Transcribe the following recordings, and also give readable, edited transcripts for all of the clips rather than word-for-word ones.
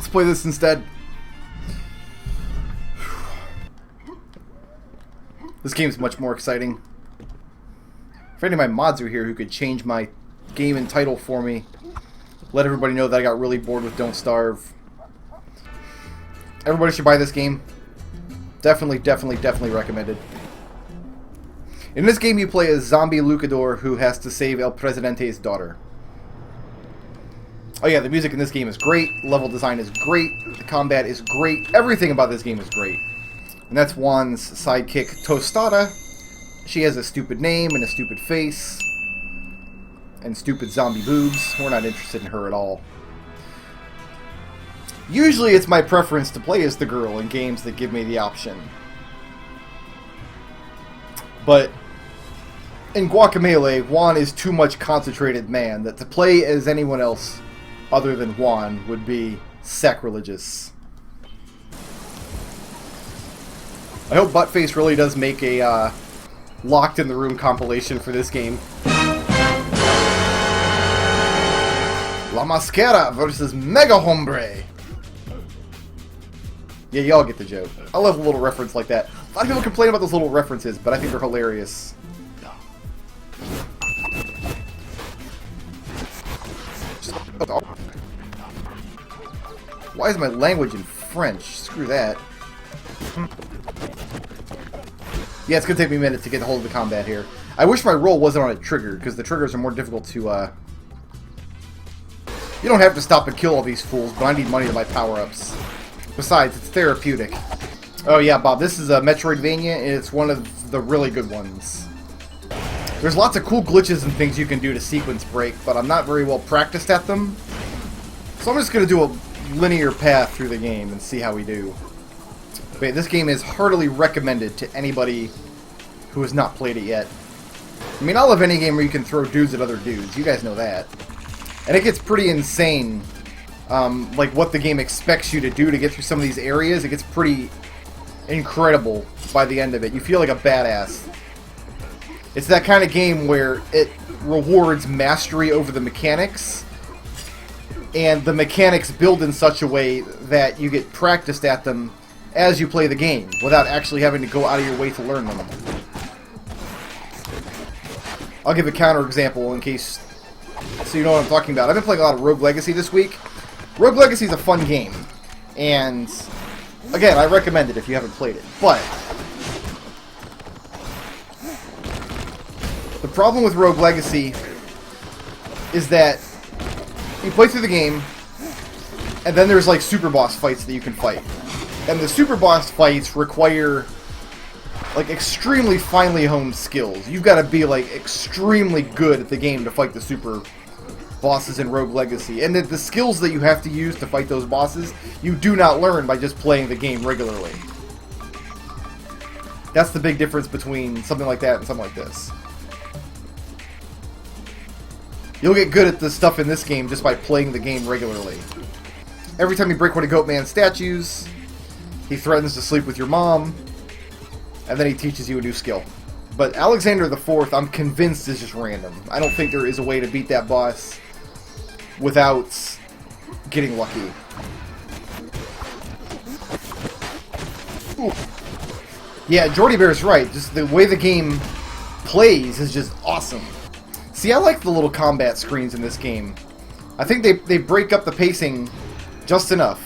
play this instead. This game's much more exciting. If any of my mods are here who could change my game and title for me, let everybody know that I got really bored with Don't Starve. Everybody should buy this game. Definitely, definitely, definitely recommended. In this game, you play a zombie luchador who has to save El Presidente's daughter. Oh yeah, the music in this game is great. Level design is great. The combat is great. Everything about this game is great. And that's Juan's sidekick, Tostada. She has a stupid name and a stupid face. And stupid zombie boobs. We're not interested in her at all. Usually it's my preference to play as the girl in games that give me the option. But in Guacamelee, Juan is too much concentrated man that to play as anyone else other than Juan would be sacrilegious. I hope Buttface really does make a locked in the room compilation for this game. La Mascara versus Mega Hombre. Yeah, y'all get the joke. I love a little reference like that. A lot of people complain about those little references, but I think they're hilarious. Why is my language in French? Screw that. Yeah, it's gonna take me a minute to get a hold of the combat here. I wish my roll wasn't on a trigger, because the triggers are more difficult to, You don't have to stop and kill all these fools, but I need money to buy power-ups. Besides, it's therapeutic. Oh yeah, Bob, this is a Metroidvania, and it's one of the really good ones. There's lots of cool glitches and things you can do to sequence break, but I'm not very well practiced at them. So I'm just gonna do a linear path through the game and see how we do. But this game is heartily recommended to anybody who has not played it yet. I mean, I love any game where you can throw dudes at other dudes. You guys know that. And it gets pretty insane, like what the game expects you to do to get through some of these areas. It gets pretty incredible by the end of it. You feel like a badass. It's that kind of game where it rewards mastery over the mechanics, and the mechanics build in such a way that you get practiced at them as you play the game, without actually having to go out of your way to learn them. I'll give a counterexample in case, so you know what I'm talking about. I've been playing a lot of Rogue Legacy this week. Rogue Legacy is a fun game, and again, I recommend it if you haven't played it. But the problem with Rogue Legacy is that you play through the game, and then there's like super boss fights that you can fight. And the super boss fights require like extremely finely honed skills. You've got to be like extremely good at the game to fight the super bosses in Rogue Legacy. And the skills that you have to use to fight those bosses, you do not learn by just playing the game regularly. That's the big difference between something like that and something like this. You'll get good at the stuff in this game just by playing the game regularly. Every time you break one of Goatman's statues, he threatens to sleep with your mom, and then he teaches you a new skill. But Alexander IV, I'm convinced, is just random. I don't think there is a way to beat that boss without getting lucky. Ooh. Yeah, Jordy Bear's right. Just the way the game plays is just awesome. See, I like the little combat screens in this game. I think they break up the pacing just enough.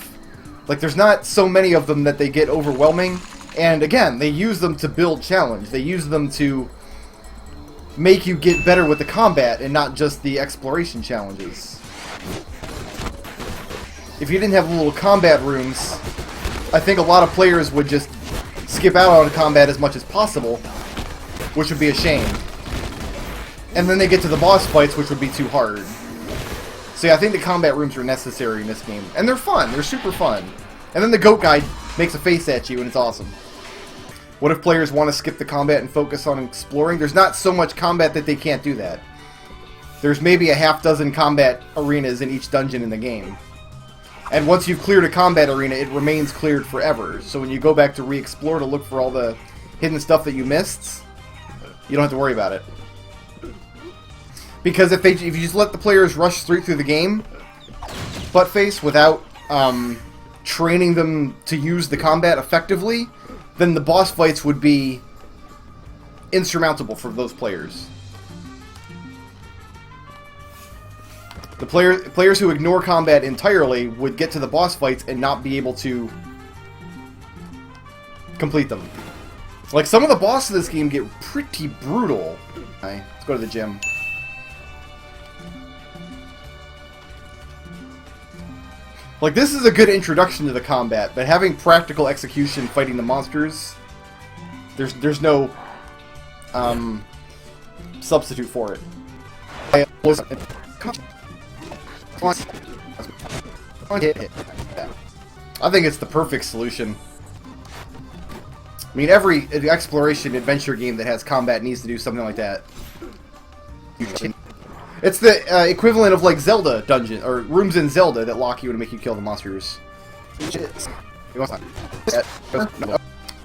Like, there's not so many of them that they get overwhelming. And again, they use them to build challenge. They use them to make you get better with the combat and not just the exploration challenges. If you didn't have little combat rooms, I think a lot of players would just skip out on combat as much as possible, which would be a shame. And then they get to the boss fights, which would be too hard. So yeah, I think the combat rooms are necessary in this game. And they're fun. They're super fun. And then the goat guy makes a face at you, and it's awesome. What if players want to skip the combat and focus on exploring? There's not so much combat that they can't do that. There's maybe a half dozen combat arenas in each dungeon in the game. And once you've cleared a combat arena, it remains cleared forever. So when you go back to re-explore to look for all the hidden stuff that you missed, you don't have to worry about it. Because if you just let the players rush straight through the game, buttface, without training them to use the combat effectively, then the boss fights would be insurmountable for those players. The players who ignore combat entirely would get to the boss fights and not be able to complete them. Like, some of the bosses in this game get pretty brutal. Alright, let's go to the gym. Like, this is a good introduction to the combat, but having practical execution fighting the monsters, there's no substitute for it. I think it's the perfect solution. I mean, every exploration adventure game that has combat needs to do something like that. It's the equivalent of, like, Zelda dungeon, or rooms in Zelda that lock you and make you kill the monsters. And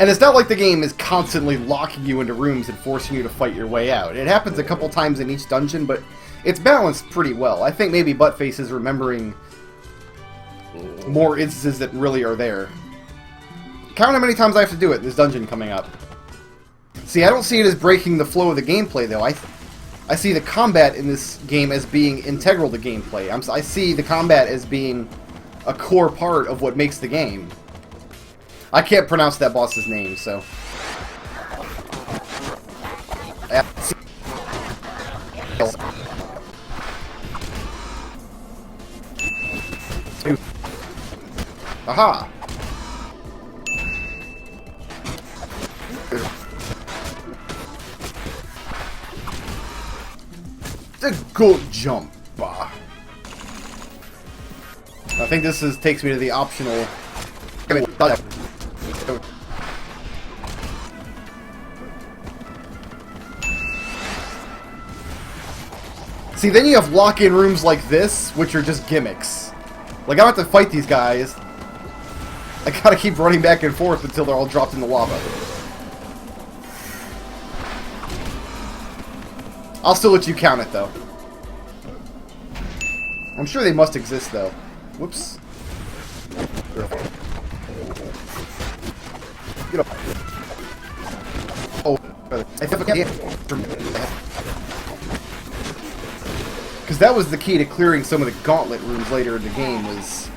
it's not like the game is constantly locking you into rooms and forcing you to fight your way out. It happens a couple times in each dungeon, but it's balanced pretty well. I think maybe Buttface is remembering more instances that really are there. Count how many times I have to do it in this dungeon coming up. See, I don't see it as breaking the flow of the gameplay, though. I see the combat in this game as being integral to gameplay. I see the combat as being a core part of what makes the game. I can't pronounce that boss's name, so... Aha! A good jump. I think this takes me to the optional. See, then you have lock-in rooms like this, which are just gimmicks. Like, I don't have to fight these guys. I gotta keep running back and forth until they're all dropped in the lava. I'll still let you count it, though. I'm sure they must exist, though. Whoops. Get up. Oh, I because that was the key to clearing some of the gauntlet rooms later in the game, was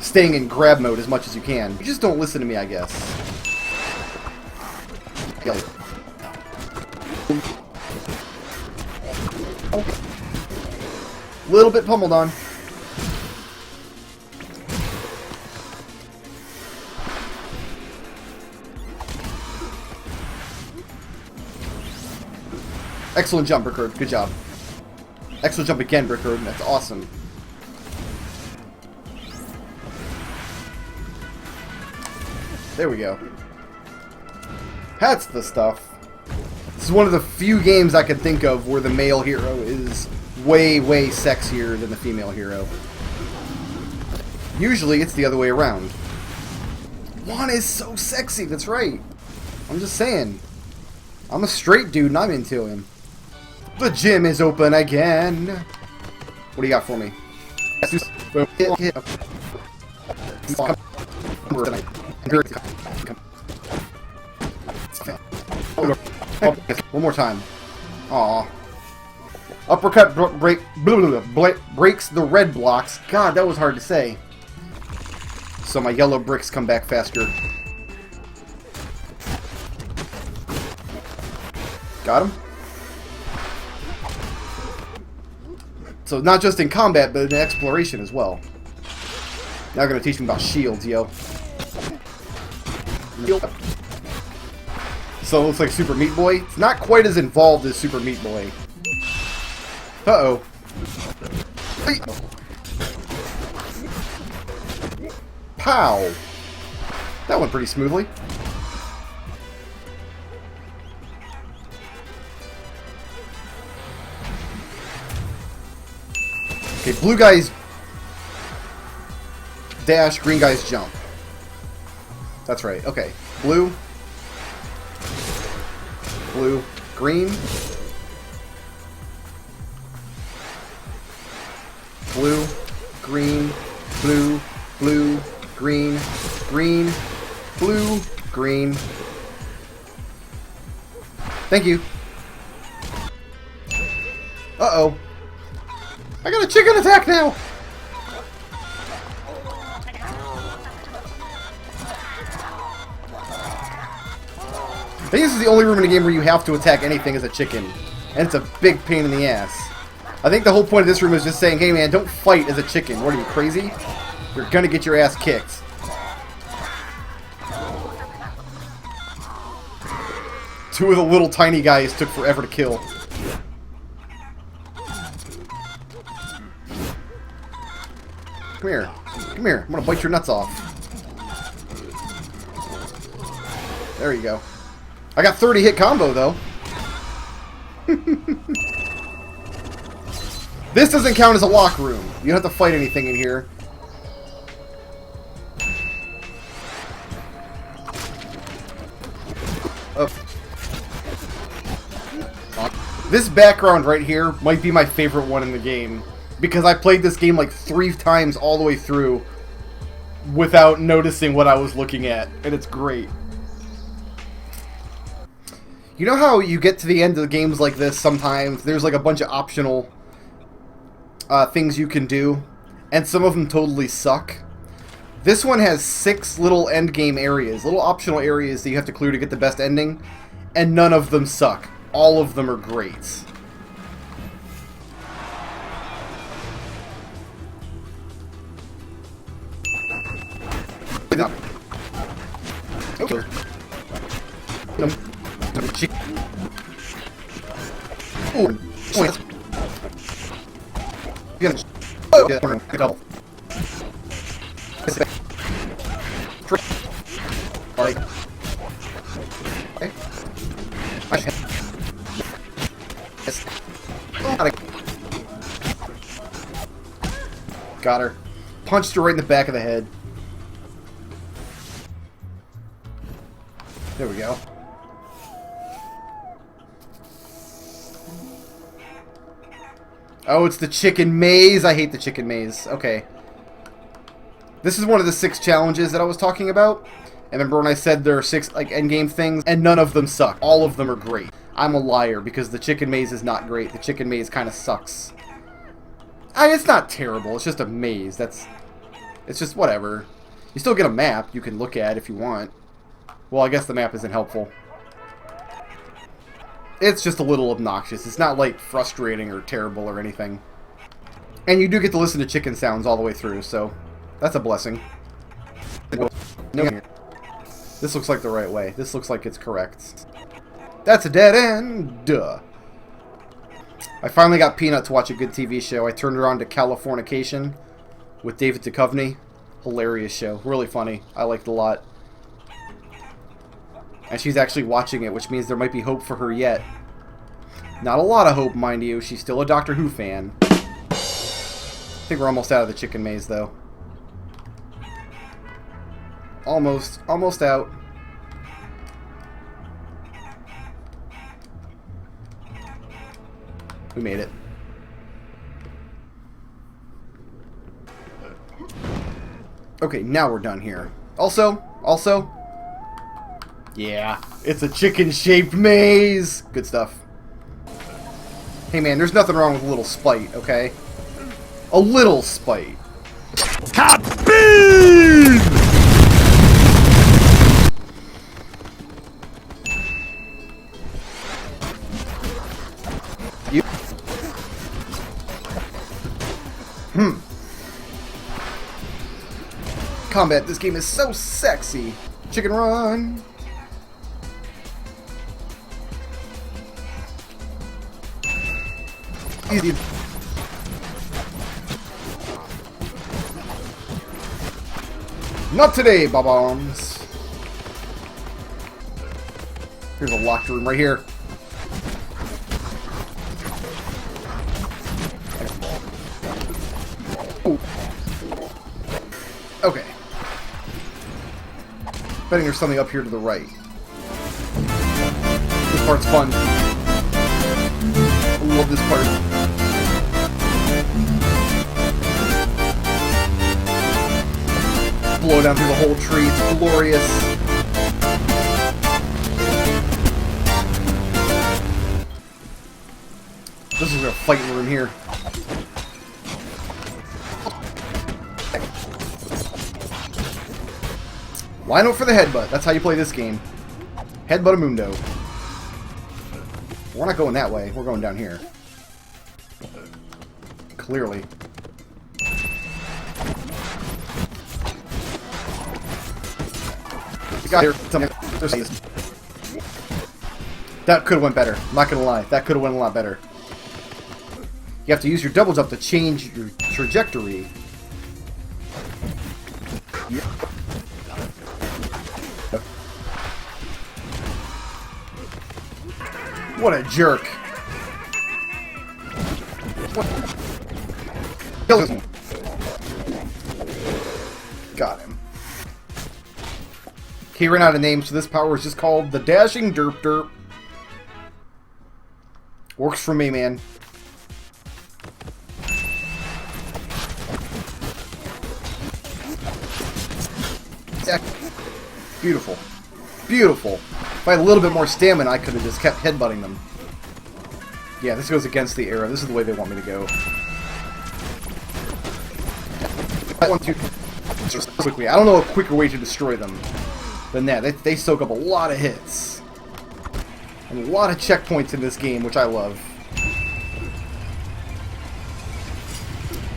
staying in grab mode as much as you can. You just don't listen to me, I guess. Yeah. Little bit pummeled on. Excellent jump, Brickroad. Good job. Excellent jump again, Brickroad. That's awesome. There we go. That's the stuff. This is one of the few games I can think of where the male hero is way, way sexier than the female hero. Usually it's the other way around. Juan is so sexy, that's right. I'm just saying. I'm a straight dude and I'm into him. The gym is open again. What do you got for me? One more time. Aw. Uppercut breaks the red blocks. God, that was hard to say. So my yellow bricks come back faster. Got him? So not just in combat, but in exploration as well. Now they're gonna teach me about shields, yo. So it looks like Super Meat Boy. It's not quite as involved as Super Meat Boy. Uh-oh. Pow! That went pretty smoothly. Okay, blue guys dash, green guys jump. That's right. Okay. Blue. Blue. Green. Blue. Green. blue, blue, green, green, blue, green. Thank you. Uh-oh. I got a chicken attack now! I think this is the only room in the game where you have to attack anything as a chicken. And it's a big pain in the ass. I think the whole point of this room is just saying, hey man, don't fight as a chicken. What are you, crazy? You're gonna get your ass kicked. Two of the little tiny guys took forever to kill. Come here. Come here. I'm gonna bite your nuts off. There you go. I got 30 hit combo though. This doesn't count as a lock room. You don't have to fight anything in here. Oh. This background right here might be my favorite one in the game. Because I played this game like 3 times all the way through without noticing what I was looking at. And it's great. You know how you get to the end of the games like this sometimes? There's like a bunch of optional things you can do. And some of them totally suck. This one has 6 little end game areas. Little optional areas that you have to clear to get the best ending. And none of them suck. All of them are great. Okay. Got her. Punched her right in the back of the head. There we go. Oh, it's the chicken maze. I hate the chicken maze. Okay. This is one of the 6 challenges that I was talking about. And remember when I said there are 6 like endgame things, and none of them suck. All of them are great. I'm a liar because the chicken maze is not great. The chicken maze kind of sucks. It's not terrible. It's just a maze. It's just whatever. You still get a map you can look at if you want. Well, I guess the map isn't helpful. It's just a little obnoxious. It's not, like, frustrating or terrible or anything. And you do get to listen to chicken sounds all the way through, so that's a blessing. No. This looks like the right way. This looks like it's correct. That's a dead end! Duh. I finally got Peanut to watch a good TV show. I turned her on to Californication with David Duchovny. Hilarious show. Really funny. I liked it a lot. And she's actually watching it, which means there might be hope for her yet. Not a lot of hope, mind you. She's still a Doctor Who fan. I think we're almost out of the chicken maze, though. Almost. Almost out. We made it. Okay, now we're done here. Also... Yeah, it's a chicken-shaped maze! Good stuff. Hey man, there's nothing wrong with a little spite, okay? A little spite. Bean! You... Combat, this game is so sexy. Chicken run! Easy. Not today, bombs. Here's a locked room right here. Ooh. Okay. Betting there's something up here to the right. This part's fun. I love this part. blow down through the whole tree. It's glorious. This is a fighting room here. Line up for the headbutt. That's how you play this game. Headbutt a mundo. We're not going that way. We're going down here. Clearly. The guy here. That could have went better. I'm not gonna lie. That could have went a lot better. You have to use your double jump to change your trajectory. Yeah. What a jerk. Kill him. Got him. He ran out of names, so this power is just called the Dashing Derp Derp. Works for me, man. Beautiful. Beautiful. If I had a little bit more stamina, I could have just kept headbutting them. Yeah, this goes against the arrow. This is the way they want me to go. Quickly. I don't know a quicker way to destroy them than that. They soak up a lot of hits. And a lot of checkpoints in this game, which I love.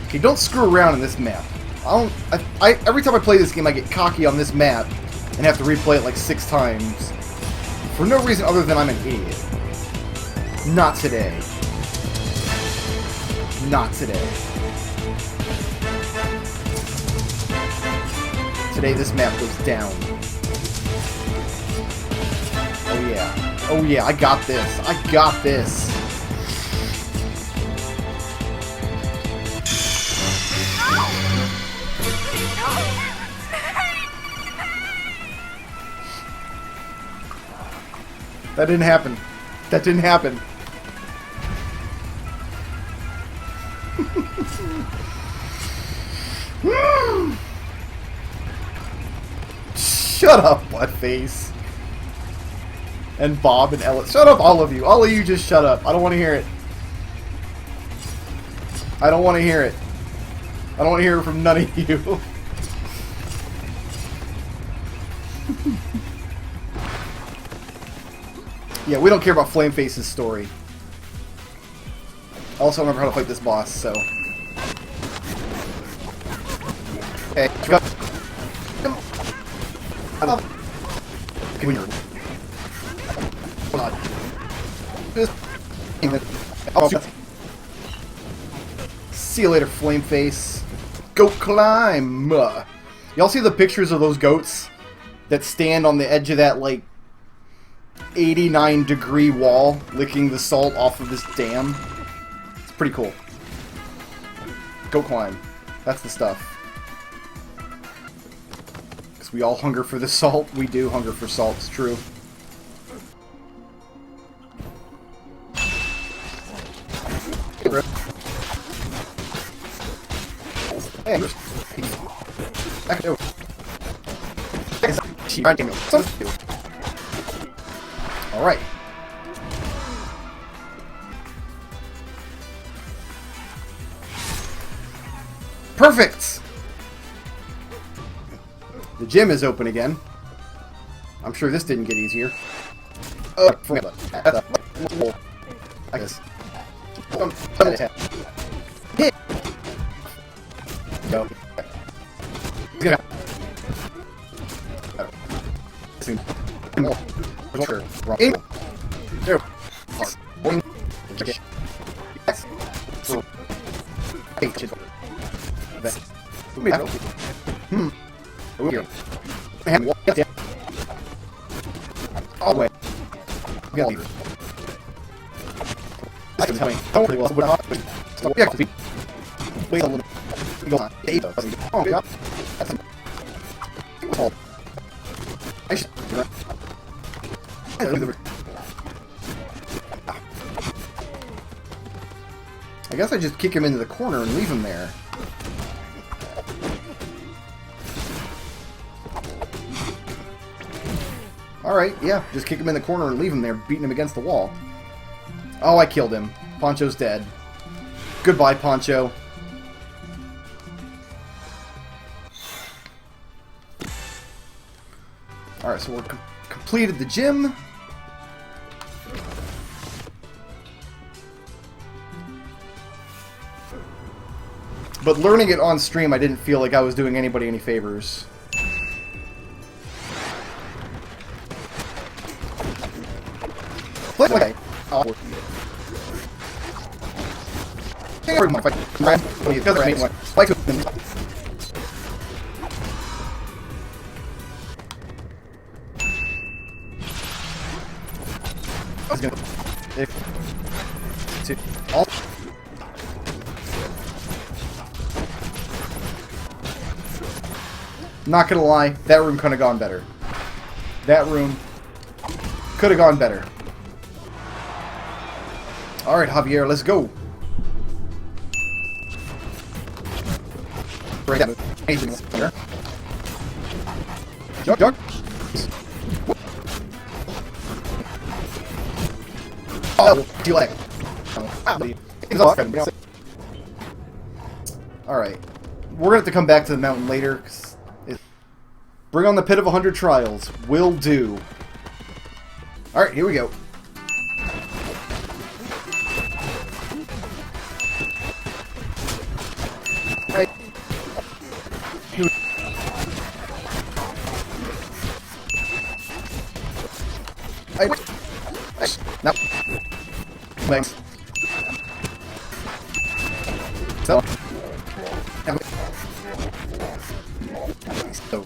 Okay, don't screw around in this map. Every time I play this game, I get cocky on this map and have to replay it like 6 times. For no reason other than I'm an idiot. Not today. Not today. Today this map goes down. Oh yeah. Oh yeah, I got this. I got this. That didn't happen. That didn't happen. Shut up, Buttface. And Bob and Ellis. Shut up, all of you. All of you just shut up. I don't want to hear it. I don't want to hear it. I don't want to hear it from none of you. Yeah, we don't care about Flameface's story. I also remember how to fight this boss, so... Hey, go. Come here. See you later, Flameface. Goat climb! Y'all see the pictures of those goats that stand on the edge of that, like, 89-degree wall, licking the salt off of this dam? It's pretty cool. Goat climb. That's the stuff. Because we all hunger for the salt. We do hunger for salt, it's true. Alright. Perfect! The gym is open again. I'm sure this didn't get easier. Oh, I guess. Hit! Go. I guess I just kick him into the corner and leave him there. Alright, yeah, just kick him in the corner and leave him there, beating him against the wall. Oh, I killed him. Poncho's dead. Goodbye, Poncho. Alright, so we're completed the gym. But learning it on stream, I didn't feel like I was doing anybody any favors. Okay. Not gonna lie, that room could have gone better. That room could have gone better. Alright, Javier, let's go. Jug, jug. Oh, do leg. Alright. We're gonna have to come back to the mountain later. Bring on the Pit of 100 Trials. Will do. Alright, here we go. Right. No. Thanks. So. So.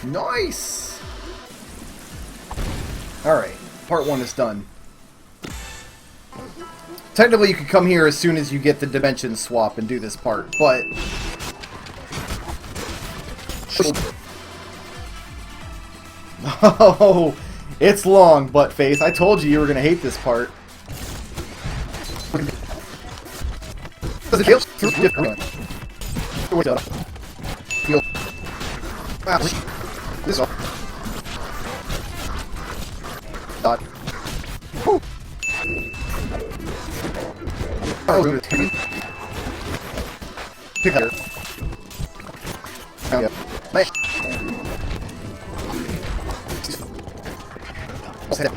Nice! Alright, part 1 is done. Technically, you could come here as soon as you get the dimension swap and do this part, but... Oh, it's long, Buttface. I told you were going to hate this part. This one. Dot. Woo. Oh, pick her. Nice. Okay.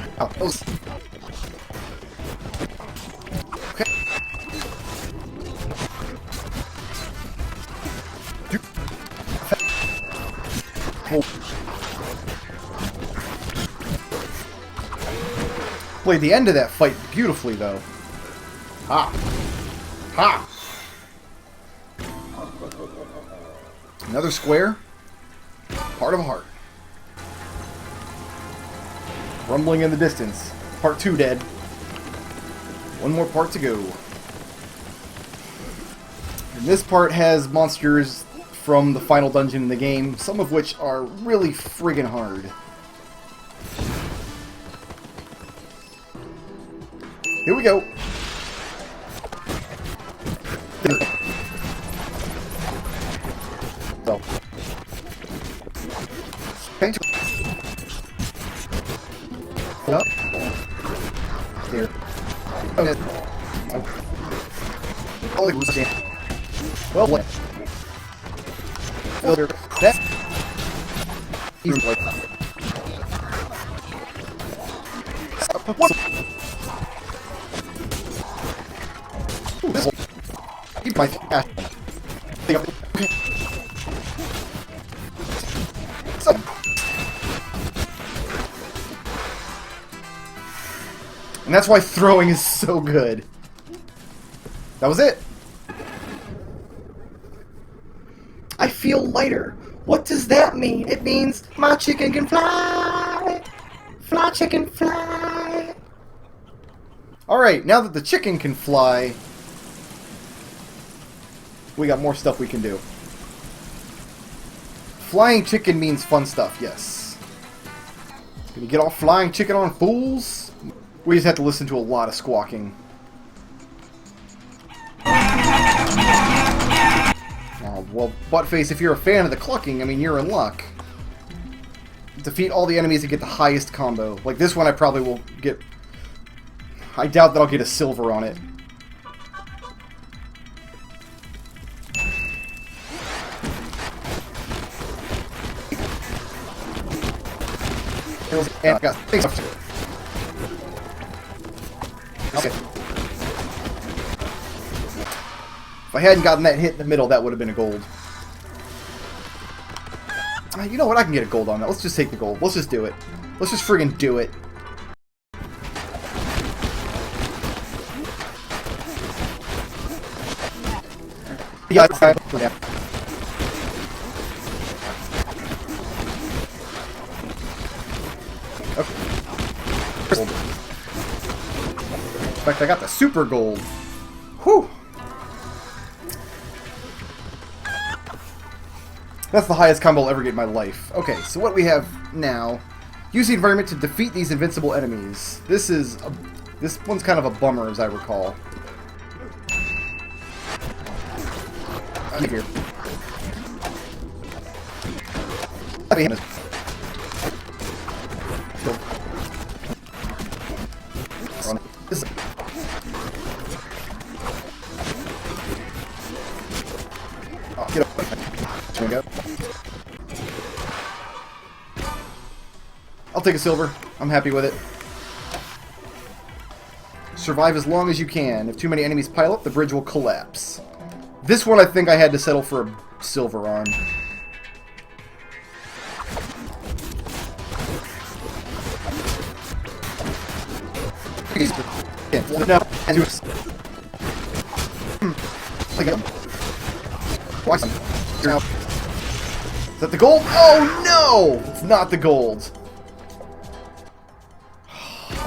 Played the end of that fight beautifully, though. Ha! Ha! Another square. Part of a heart. Rumbling in the distance. Part 2 dead. One more part to go. And this part has monsters from the final dungeon in the game, some of which are really friggin' hard. Here we go. So. Paint. Up. Here. Okay. Holy shit. Well played. Filter. That. Even like. What? Ooh, this one. Keep my ass. So. And that's why throwing is so good. That was it. I feel lighter. What does that mean? It means my chicken can fly. Fly, chicken, fly. Alright, now that the chicken can fly, we got more stuff we can do. Flying chicken means fun stuff, yes. Can you get all flying chicken on fools? We just have to listen to a lot of squawking. Oh well, Buttface, if you're a fan of the clucking, I mean, you're in luck. Defeat all the enemies to get the highest combo. Like this one I probably will get... I doubt that I'll get a silver on it. And I got things up to it. Okay. If I hadn't gotten that hit in the middle, that would have been a gold. You know what? I can get a gold on that. Let's just take the gold. Let's just do it. Let's just friggin' do it. Yeah, okay. In fact, I got the super gold. Whew. That's the highest combo I'll ever get in my life. Okay, so what we have now... Use the environment to defeat these invincible enemies. This one's kind of a bummer, as I recall. I'm here. Get up. There we go. I'll take a silver. I'm happy with it. Survive as long as you can. If too many enemies pile up, the bridge will collapse. This one I think I had to settle for a silver on. No. Watch them. Is that the gold? Oh no! It's not the gold.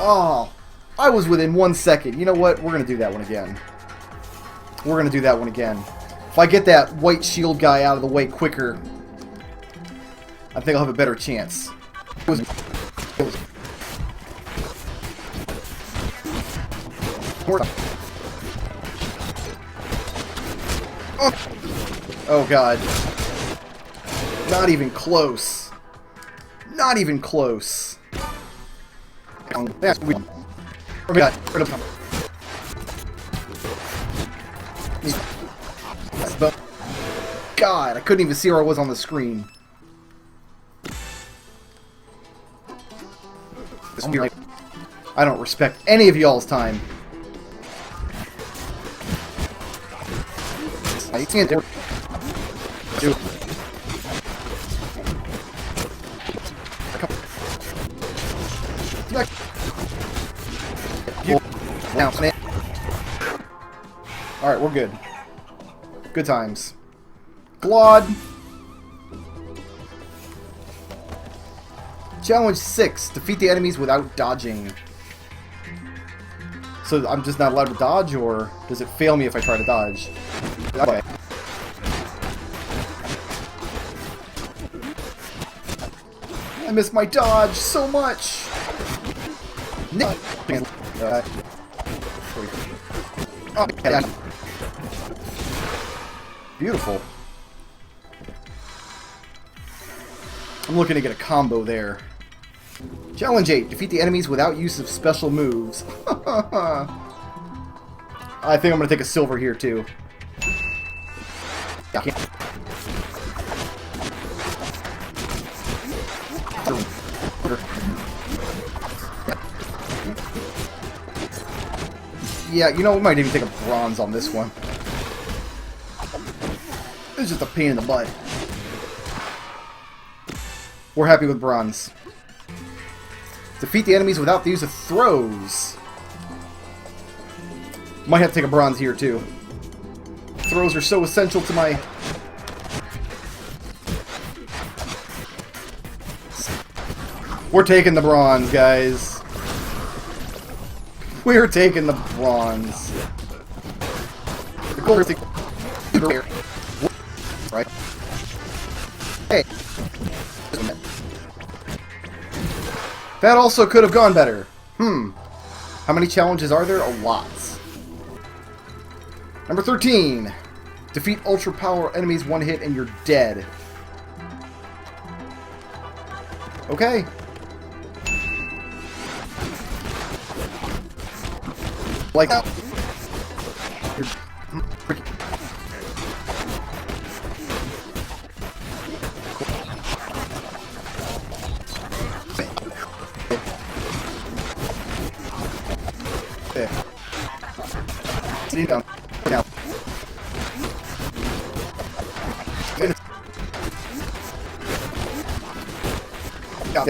Oh, I was within 1 second. You know what? We're gonna do that one again. We're gonna do that one again. If I get that white shield guy out of the way quicker, I think I'll have a better chance. Oh god. Not even close. Not even close. God, I couldn't even see where I was on the screen. I don't respect any of y'all's time. I can't do it. Alright, we're good. Good times. Glod. Challenge 6. Defeat the enemies without dodging. So I'm just not allowed to dodge, or does it fail me if I try to dodge? Okay. I miss my dodge so much! Beautiful. I'm looking to get a combo there. Challenge 8. Defeat the enemies without use of special moves. I think I'm going to take a silver here, too. Yeah, you know, we might even take a bronze on this one. It's just a pain in the butt. We're happy with bronze. Defeat the enemies without the use of throws. Might have to take a bronze here, too. Throws are so essential to my... We're taking the bronze, guys. We're taking the bronze. The gold is the... Right? Hey. That also could have gone better. How many challenges are there? A lot. Number 13. Defeat Ultra Power enemies one hit and you're dead. Okay. Like that. Sit down. Now.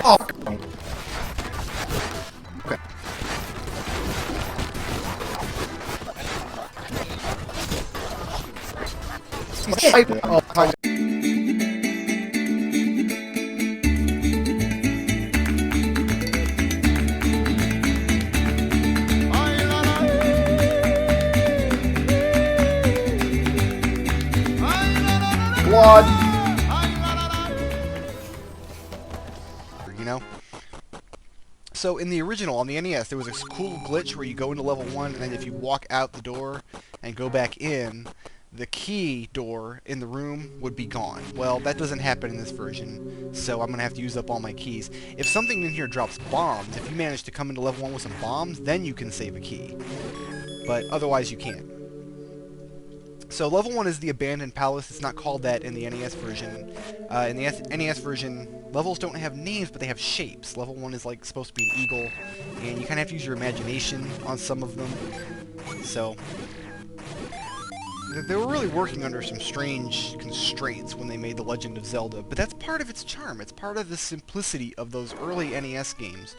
Oh. Okay. Oh, Blood. You know? So in the original, on the NES, there was this cool glitch where you go into level 1, and then if you walk out the door and go back in, the key door in the room would be gone. Well, that doesn't happen in this version, so I'm going to have to use up all my keys. If something in here drops bombs, if you manage to come into level 1 with some bombs, then you can save a key. But otherwise you can't. So level 1 is the Abandoned Palace. It's not called that in the NES version. In the NES version, levels don't have names, but they have shapes. Level 1 is like supposed to be an eagle, and you kind of have to use your imagination on some of them. So they were really working under some strange constraints when they made The Legend of Zelda, but that's part of its charm. It's part of the simplicity of those early NES games.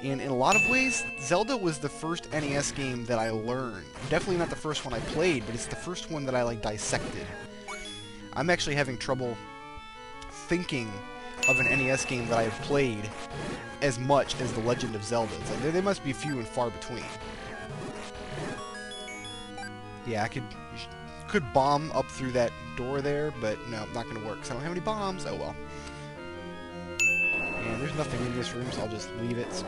And in a lot of ways, Zelda was the first NES game that I learned. Definitely not the first one I played, but it's the first one that I, like, dissected. I'm actually having trouble thinking of an NES game that I've played as much as The Legend of Zelda. It's like, they must be few and far between. Yeah, I could bomb up through that door there, but no, not going to work, because I don't have any bombs. Oh well. And there's nothing in this room, so I'll just leave it.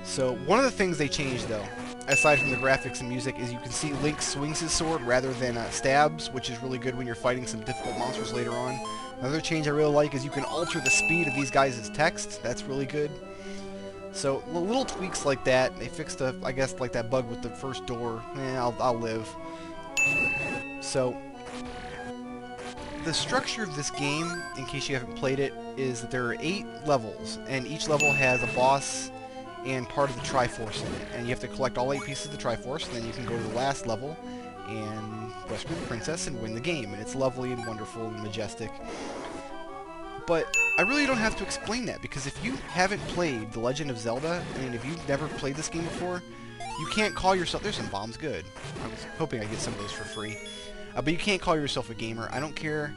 So, one of the things they changed, though, aside from the graphics and music, is you can see Link swings his sword rather than stabs, which is really good when you're fighting some difficult monsters later on. Another change I really like is you can alter the speed of these guys' text. That's really good. So, little tweaks like that. They fixed, I guess, like that bug with the first door. I'll live. So, the structure of this game, in case you haven't played it, is that there are 8 levels, and each level has a boss and part of the Triforce in it. And you have to collect all 8 pieces of the Triforce, and then you can go to the last level and rescue the princess and win the game. And it's lovely and wonderful and majestic. But I really don't have to explain that, because if you haven't played The Legend of Zelda, I mean, if you've never played this game before, you can't call yourself... There's some bombs, good. I was hoping I'd get some of those for free. But you can't call yourself a gamer. I don't care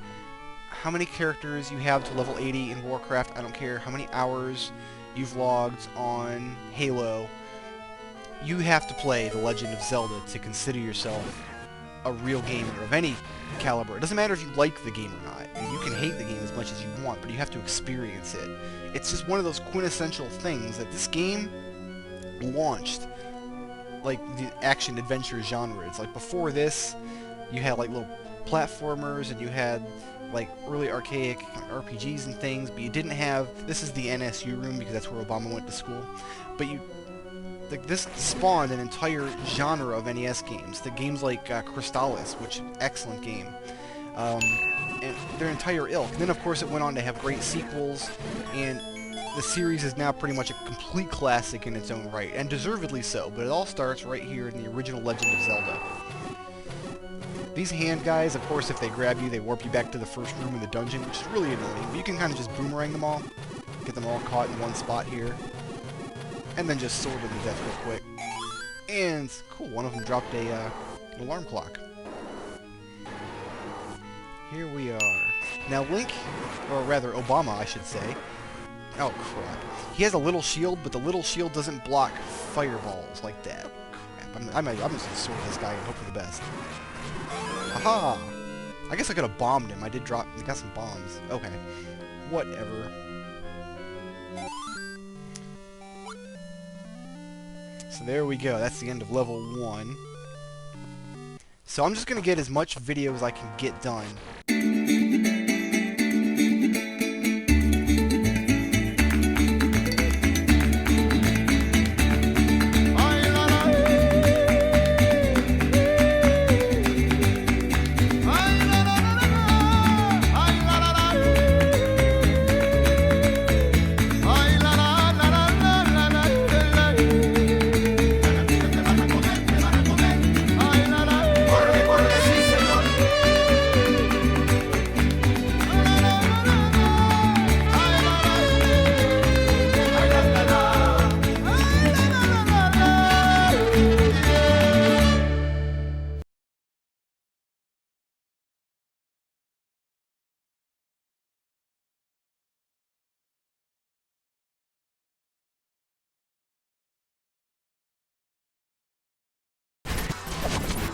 how many characters you have to level 80 in Warcraft. I don't care how many hours you've logged on Halo. You have to play The Legend of Zelda to consider yourself a real gamer of any caliber. It doesn't matter if you like the game or not. I mean, you can hate the game as much as you want, but you have to experience it. It's just one of those quintessential things that this game launched, like, the action-adventure genre. It's like, before this, you had, like, little platformers, and you had, like, really archaic RPGs and things, but you didn't have... This is the NSU room, because that's where Obama went to school. But like, this spawned an entire genre of NES games. The games like Crystallis, which excellent game. And their entire ilk. And then, of course, it went on to have great sequels, and the series is now pretty much a complete classic in its own right, and deservedly so, but it all starts right here in the original Legend of Zelda. These hand guys, of course, if they grab you, they warp you back to the first room in the dungeon, which is really annoying, but you can kind of just boomerang them all, get them all caught in one spot here, and then just sword them to death real quick. And, cool, one of them dropped an alarm clock. Here we are. Now Link, or rather Obama, I should say. Oh, crap. He has a little shield, but the little shield doesn't block fireballs like that. Crap. I'm just going to sword this guy and hope for the best. Aha! I guess I could have bombed him. I got some bombs. Okay. Whatever. So there we go. That's the end of level 1. So I'm just going to get as much video as I can get done.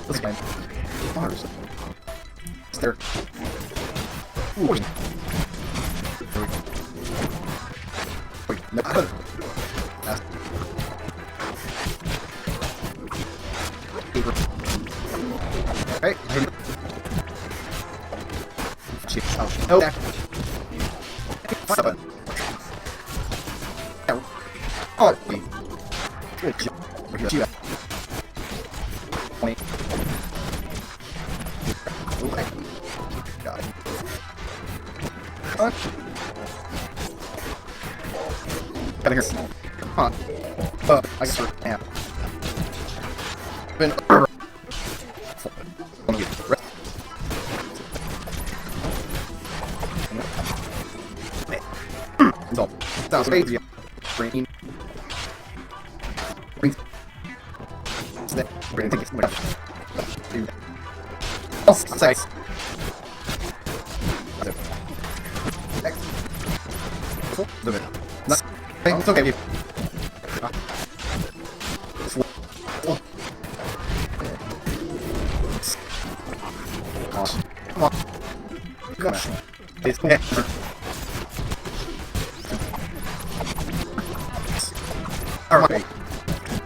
This guy. Mars. Is there? Ooh. Wait, no. Right. Oh. Oh. God. Gotta hear. Huh. I guess we're. Yeah. Been. Sounds crazy. Green. Green. Green. Oh, size. It's okay. Come on. Gosh. It's alright.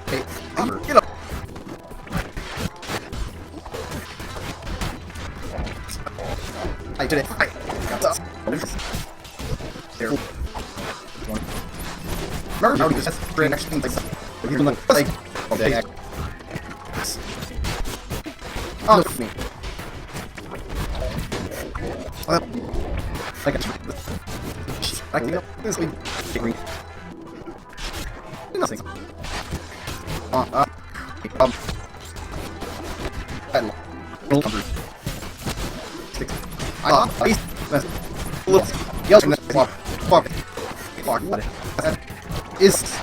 Hey, get up. I did it. I got up. There. Remember how to just bring extra things like all day. Oh, look at me. I got you. I can go this way. Nothing. Is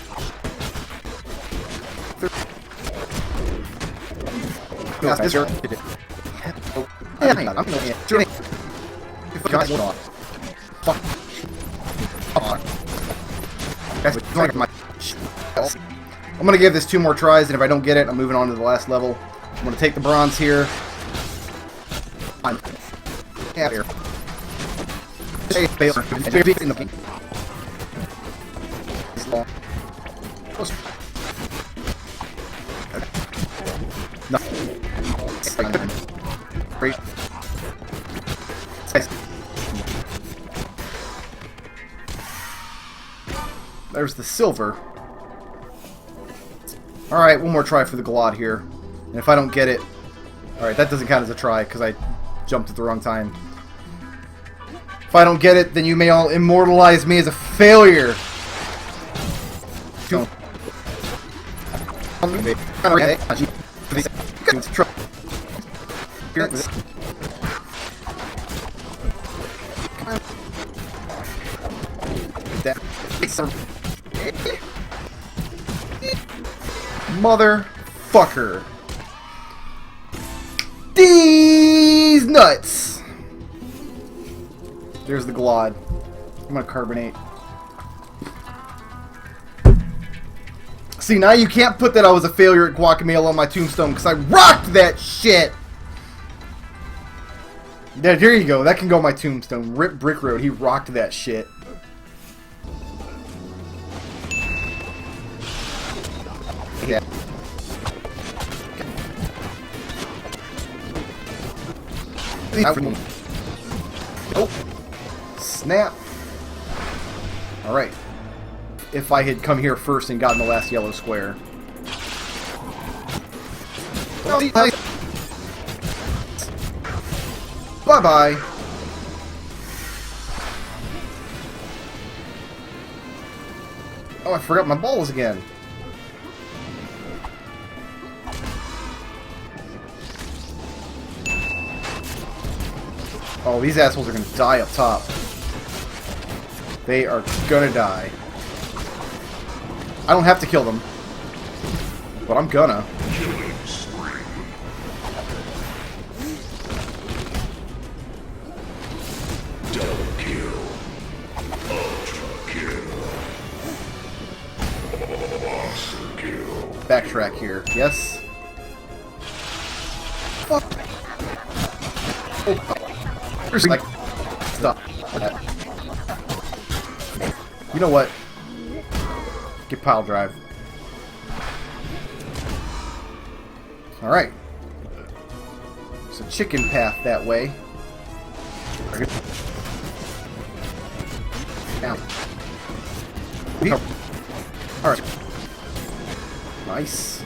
I'm gonna give this 2 more tries, and if I don't get it, I'm moving on to the last level. I'm gonna take the bronze here. I'm here. No. Great. There's the silver. Alright, one more try for the Glod here. And if I don't get it... Alright, that doesn't count as a try, because I jumped at the wrong time. If I don't get it, then you may all immortalize me as a failure. Motherfucker. These nuts. There's the Glod. I'm gonna carbonate. See, now you can't put that I was a failure at Guacamelee on my tombstone because I rocked that shit. There you go. That can go on my tombstone. Rip Brickroad. He rocked that shit. Yeah. Oh, snap. Alright. If I had come here first and gotten the last yellow square. Bye-bye. Oh, I forgot my balls again. Oh, these assholes are gonna die up top. They are gonna die. I don't have to kill them. But I'm gonna. Double kill. Ultra kill. Monster kill. Backtrack here. Yes? Fuck. Oh. Like, stop. You know what? Get pile drive. Alright. There's a chicken path that way. Down. Alright. Nice.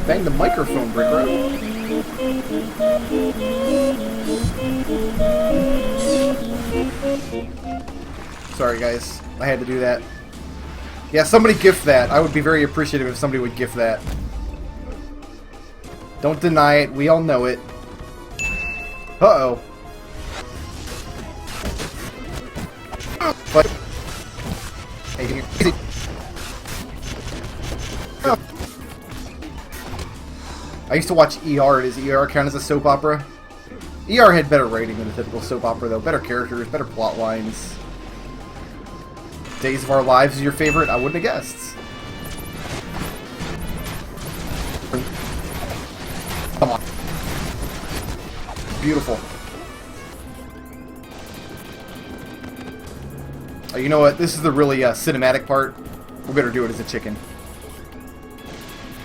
Bang the microphone, Brickroad. Sorry, guys. I had to do that. Yeah, somebody gift that. I would be very appreciative if somebody would gift that. Don't deny it. We all know it. Uh-oh. But... Hey, easy. I used to watch ER. Does ER count as a soap opera? ER had better writing than a typical soap opera, though. Better characters, better plot lines. Days of Our Lives is your favorite? I wouldn't have guessed. Come on. Beautiful. Oh, you know what? This is the really cinematic part. We better do it as a chicken.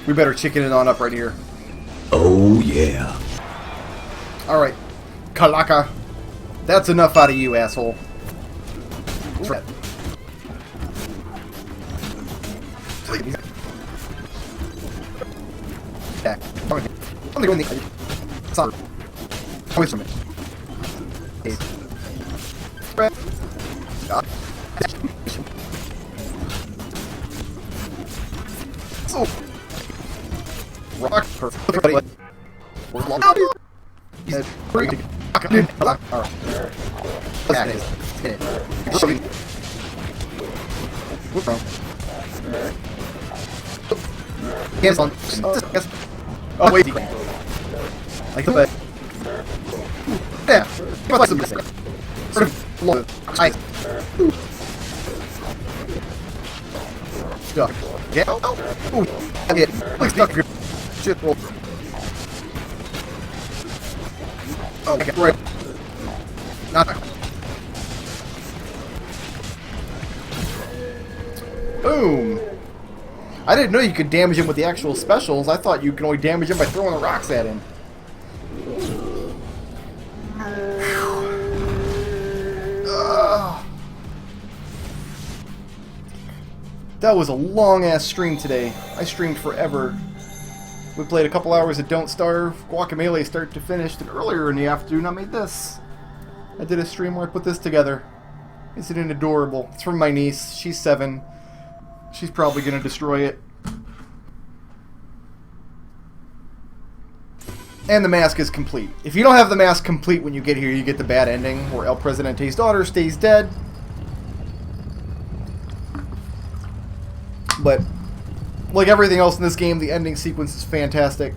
We better chicken it on up right here. Oh yeah. Alright. Kalaka. That's enough out of you, asshole. Back. I'm going to go away from it. So rock perfect. We're long. He's pretty. Alright. That is it. What's wrong? Hands on. Oh wait. Like the. Yeah. Like some sort of low. Stuck. Yeah. Oh. Ooh. Yeah. Like stuck. Shit. Roll. Oh. Okay. Right. Not. Boom. I didn't know you could damage him with the actual specials. I thought you could only damage him by throwing the rocks at him. That was a long-ass stream today. I streamed forever. We played a couple hours of Don't Starve, Guacamelee start to finish, and earlier in the afternoon I made this. I did a stream where I put this together. Isn't it adorable? It's from my niece. She's 7. She's probably going to destroy it. And the mask is complete. If you don't have the mask complete when you get here, you get the bad ending, where El Presidente's daughter stays dead. But, like everything else in this game, the ending sequence is fantastic.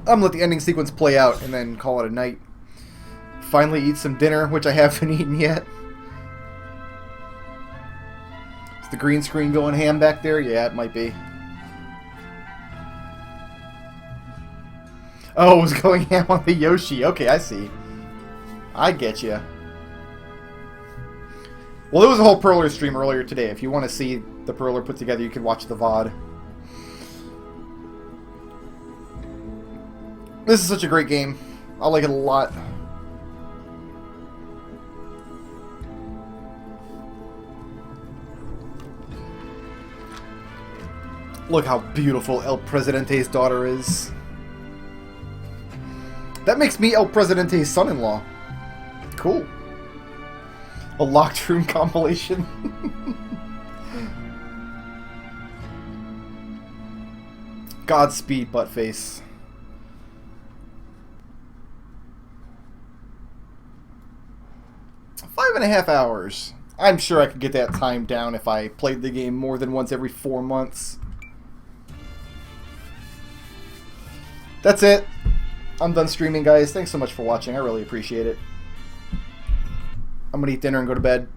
I'm going to let the ending sequence play out and then call it a night. Finally eat some dinner, which I haven't eaten yet. Is the green screen going ham back there? Yeah, it might be. Oh, it was going ham on the Yoshi. Okay, I see. I get you. Well, there was a whole Perler stream earlier today. If you want to see the Perler put together, you can watch the VOD. This is such a great game. I like it a lot. Look how beautiful El Presidente's daughter is. That makes me El Presidente's son-in-law. Cool. A locked room compilation. Godspeed, Buttface. Five and a half hours. I'm sure I could get that time down if I played the game more than once every 4 months. That's it. I'm done streaming, guys. Thanks so much for watching. I really appreciate it. I'm gonna eat dinner and go to bed.